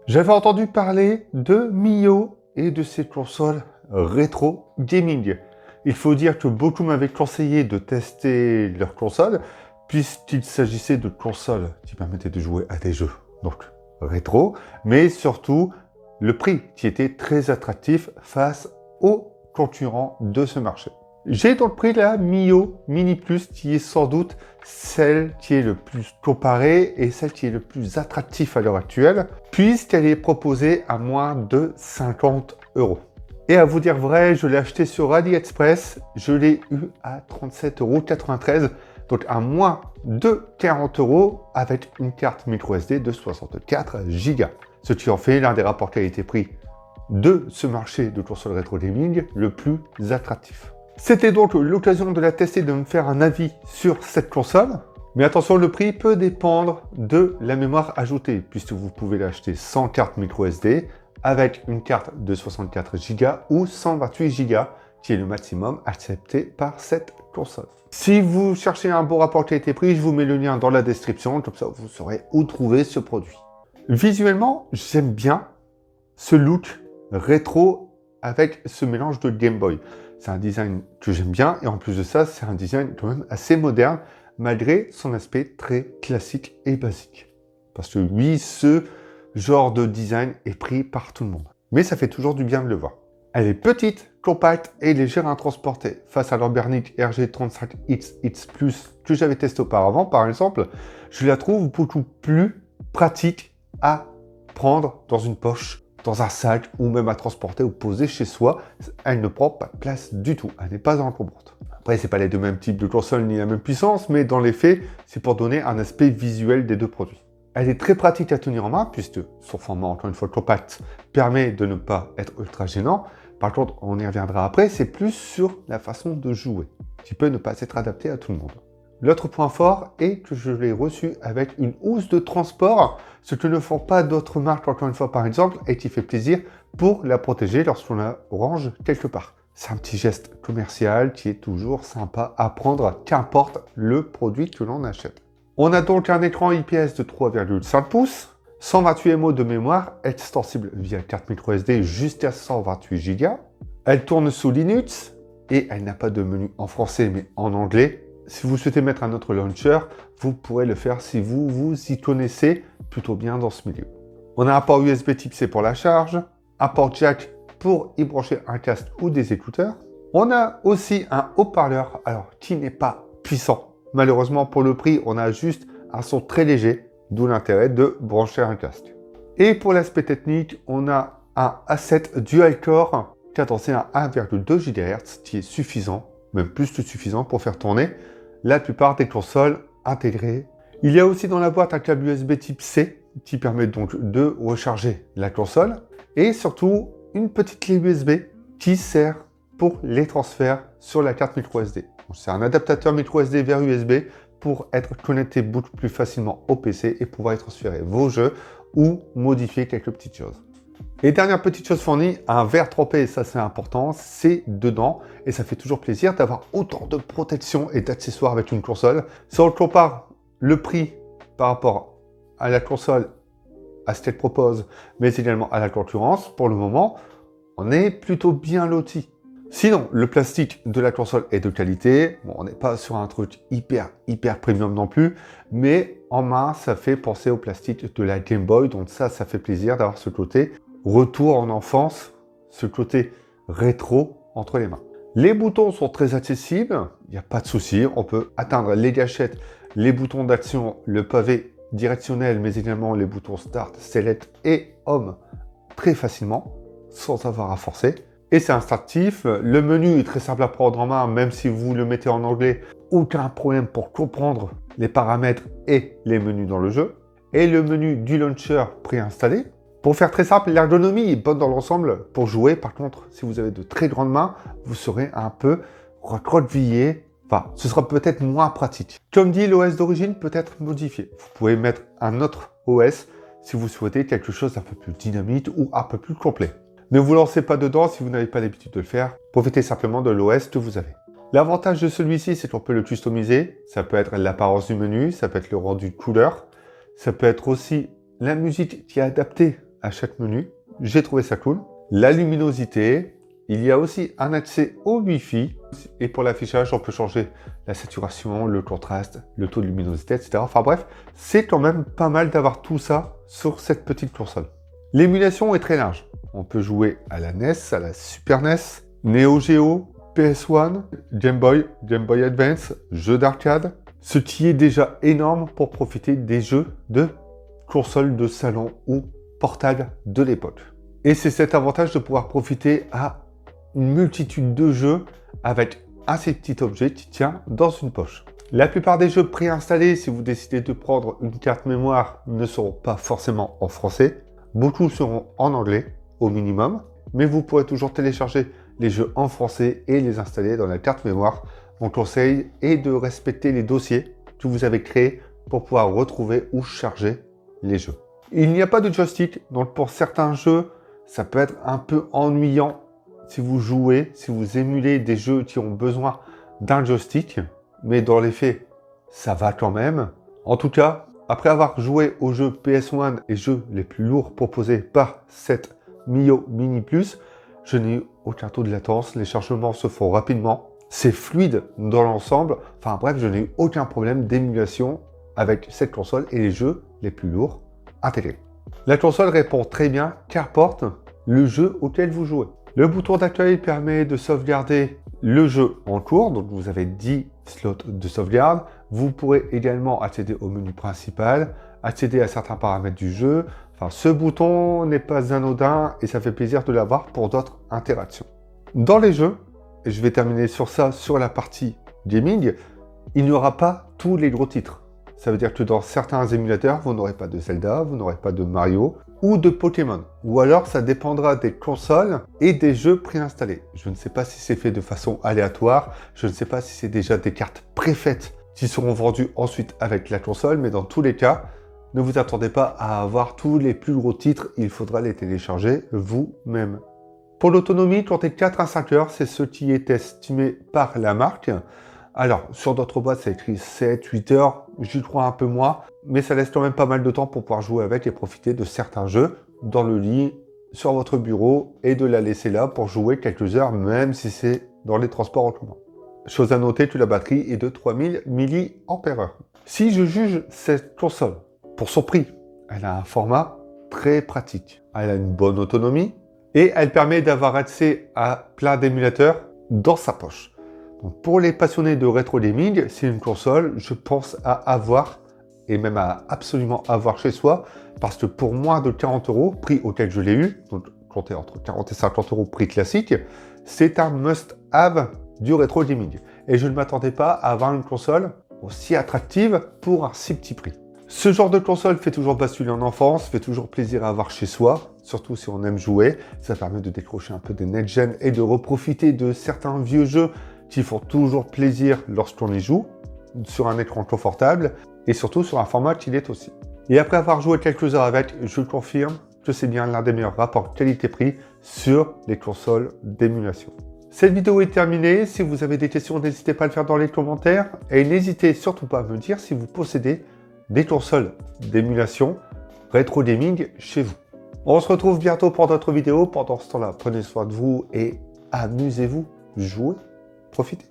J'avais entendu parler de Mio et de ses consoles rétro gaming. Il faut dire que beaucoup m'avaient conseillé de tester leurs consoles, puisqu'il s'agissait de consoles qui permettaient de jouer à des jeux, donc rétro, mais surtout le prix qui était très attractif face aux concurrents de ce marché. J'ai donc pris la Mio Mini Plus qui est sans doute celle qui est le plus comparée et celle qui est le plus attractive à l'heure actuelle, puisqu'elle est proposée à moins de 50 €. Et à vous dire vrai, je l'ai acheté sur AliExpress, je l'ai eu à 37,93 €, donc à moins de 40 € avec une carte micro SD de 64 Go. Ce qui en fait l'un des rapports qualité-prix de ce marché de consoles rétro gaming le plus attractif. C'était donc l'occasion de la tester, de me faire un avis sur cette console. Mais attention, le prix peut dépendre de la mémoire ajoutée, puisque vous pouvez l'acheter sans carte micro SD, avec une carte de 64 Go ou 128 Go, qui est le maximum accepté par cette console. Si vous cherchez un bon rapport qualité-prix, je vous mets le lien dans la description, comme ça vous saurez où trouver ce produit. Visuellement, j'aime bien ce look rétro avec ce mélange de Game Boy. C'est un design que j'aime bien et en plus de ça, c'est un design quand même assez moderne malgré son aspect très classique et basique. Parce que oui, ce genre de design est pris par tout le monde. Mais ça fait toujours du bien de le voir. Elle est petite, compacte et légère à transporter. Face à l'Ambernic RG35X Plus que j'avais testé auparavant, par exemple, je la trouve beaucoup plus pratique à prendre dans une poche, dans un sac ou même à transporter ou poser chez soi. Elle ne prend pas de place du tout, elle n'est pas encombrante. Après, c'est pas les deux mêmes types de consoles ni la même puissance, mais dans les faits, c'est pour donner un aspect visuel des deux produits. Elle est très pratique à tenir en main, puisque son format, encore une fois compact, permet de ne pas être ultra gênant. Par contre, on y reviendra après, c'est plus sur la façon de jouer, qui peut ne pas être adapté à tout le monde. L'autre point fort est que je l'ai reçu avec une housse de transport, ce que ne font pas d'autres marques, encore une fois par exemple, et qui fait plaisir pour la protéger lorsqu'on la range quelque part. C'est un petit geste commercial qui est toujours sympa à prendre, qu'importe le produit que l'on achète. On a donc un écran IPS de 3,5 pouces, 128 MO de mémoire, extensible via carte micro SD jusqu'à 128 Go. Elle tourne sous Linux et elle n'a pas de menu en français mais en anglais. Si vous souhaitez mettre un autre launcher, vous pourrez le faire si vous vous y connaissez plutôt bien dans ce milieu. On a un port USB type C pour la charge, un port jack pour y brancher un casque ou des écouteurs. On a aussi un haut-parleur, alors qui n'est pas puissant. Malheureusement pour le prix, on a juste un son très léger, d'où l'intérêt de brancher un casque. Et pour l'aspect technique, on a un A7 dual-core cadencé à 1,2 GHz qui est suffisant, même plus que suffisant pour faire tourner la plupart des consoles intégrées. Il y a aussi dans la boîte un câble USB type C qui permet donc de recharger la console et surtout une petite clé USB qui sert pour les transferts sur la carte micro SD. C'est un adaptateur micro SD vers USB pour être connecté beaucoup plus facilement au PC et pouvoir y transférer vos jeux ou modifier quelques petites choses. Et dernière petite chose fournie, un verre trempé, ça c'est important, c'est dedans et ça fait toujours plaisir d'avoir autant de protection et d'accessoires avec une console. Si on compare le prix par rapport à la console, à ce qu'elle propose, mais également à la concurrence, pour le moment, on est plutôt bien loti. Sinon, le plastique de la console est de qualité. Bon, on n'est pas sur un truc hyper premium non plus, mais en main, ça fait penser au plastique de la Game Boy, donc ça fait plaisir d'avoir ce côté retour en enfance, ce côté rétro entre les mains. Les boutons sont très accessibles, il n'y a pas de souci, on peut atteindre les gâchettes, les boutons d'action, le pavé directionnel, mais également les boutons Start, Select et Home très facilement, sans avoir à forcer. Et c'est instructif, le menu est très simple à prendre en main, même si vous le mettez en anglais, aucun problème pour comprendre les paramètres et les menus dans le jeu. Et le menu du launcher préinstallé. Pour faire très simple, l'ergonomie est bonne dans l'ensemble pour jouer. Par contre, si vous avez de très grandes mains, vous serez un peu recroquevillé. Enfin, ce sera peut-être moins pratique. Comme dit, l'OS d'origine peut être modifié. Vous pouvez mettre un autre OS si vous souhaitez quelque chose d'un peu plus dynamique ou un peu plus complet. Ne vous lancez pas dedans si vous n'avez pas l'habitude de le faire. Profitez simplement de l'OS que vous avez. L'avantage de celui-ci, c'est qu'on peut le customiser. Ça peut être l'apparence du menu, ça peut être le rendu de couleur. Ça peut être aussi la musique qui est adaptée à chaque menu. J'ai trouvé ça cool. La luminosité. Il y a aussi un accès au Wi-Fi. Et pour l'affichage, on peut changer la saturation, le contraste, le taux de luminosité, etc. Enfin bref, c'est quand même pas mal d'avoir tout ça sur cette petite console. L'émulation est très large. On peut jouer à la NES, à la Super NES, Neo Geo, PS1, Game Boy, Game Boy Advance, jeux d'arcade. Ce qui est déjà énorme pour profiter des jeux de console de salon ou portable de l'époque. Et c'est cet avantage de pouvoir profiter à une multitude de jeux avec un seul petit objet qui tient dans une poche. La plupart des jeux préinstallés, si vous décidez de prendre une carte mémoire, ne seront pas forcément en français. Beaucoup seront en anglais, au minimum. Mais vous pourrez toujours télécharger les jeux en français et les installer dans la carte mémoire. Mon conseil est de respecter les dossiers que vous avez créés pour pouvoir retrouver ou charger les jeux. Il n'y a pas de joystick, donc pour certains jeux, ça peut être un peu ennuyant si vous jouez, si vous émulez des jeux qui ont besoin d'un joystick, mais dans les faits, ça va quand même. En tout cas, après avoir joué aux jeux PS1 et jeux les plus lourds proposés par cette Mio Mini Plus, je n'ai eu aucun taux de latence, les chargements se font rapidement, c'est fluide dans l'ensemble, enfin bref, je n'ai eu aucun problème d'émulation avec cette console et les jeux les plus lourds intégrés. La console répond très bien qu'importe le jeu auquel vous jouez. Le bouton d'accueil permet de sauvegarder le jeu en cours, donc vous avez 10 slots de sauvegarde. Vous pourrez également accéder au menu principal, accéder à certains paramètres du jeu. Enfin, ce bouton n'est pas anodin et ça fait plaisir de l'avoir pour d'autres interactions. Dans les jeux, et je vais terminer sur ça, sur la partie gaming, il n'y aura pas tous les gros titres. Ça veut dire que dans certains émulateurs, vous n'aurez pas de Zelda, vous n'aurez pas de Mario ou de Pokémon. Ou alors, ça dépendra des consoles et des jeux préinstallés. Je ne sais pas si c'est fait de façon aléatoire, je ne sais pas si c'est déjà des cartes préfaites qui seront vendues ensuite avec la console, mais dans tous les cas, ne vous attendez pas à avoir tous les plus gros titres, il faudra les télécharger vous-même. Pour l'autonomie, comptez 4 à 5 heures, c'est ce qui est estimé par la marque. Alors, sur d'autres boîtes, c'est écrit 7, 8 heures, j'y crois un peu moins, mais ça laisse quand même pas mal de temps pour pouvoir jouer avec et profiter de certains jeux dans le lit, sur votre bureau, et de la laisser là pour jouer quelques heures, même si c'est dans les transports en commun. Chose à noter que la batterie est de 3000 mAh. Si je juge cette console pour son prix, elle a un format très pratique. Elle a une bonne autonomie et elle permet d'avoir accès à plein d'émulateurs dans sa poche. Donc pour les passionnés de rétro gaming, c'est une console, je pense, à avoir et même à absolument avoir chez soi, parce que pour moins de 40 €, prix auquel je l'ai eu, donc comptez entre 40 et 50 € prix classique, c'est un must-have du rétro gaming. Et je ne m'attendais pas à avoir une console aussi attractive pour un si petit prix. Ce genre de console fait toujours basculer en enfance, fait toujours plaisir à avoir chez soi, surtout si on aime jouer. Ça permet de décrocher un peu des next-gen et de reprofiter de certains vieux jeux qui font toujours plaisir lorsqu'on y joue, sur un écran confortable et surtout sur un format qui l'est aussi. Et après avoir joué quelques heures avec, je confirme que c'est bien l'un des meilleurs rapports qualité-prix sur les consoles d'émulation. Cette vidéo est terminée. Si vous avez des questions, n'hésitez pas à le faire dans les commentaires et n'hésitez surtout pas à me dire si vous possédez des consoles d'émulation rétro gaming chez vous. On se retrouve bientôt pour d'autres vidéos. Pendant ce temps-là, prenez soin de vous et amusez-vous, jouez, profitez.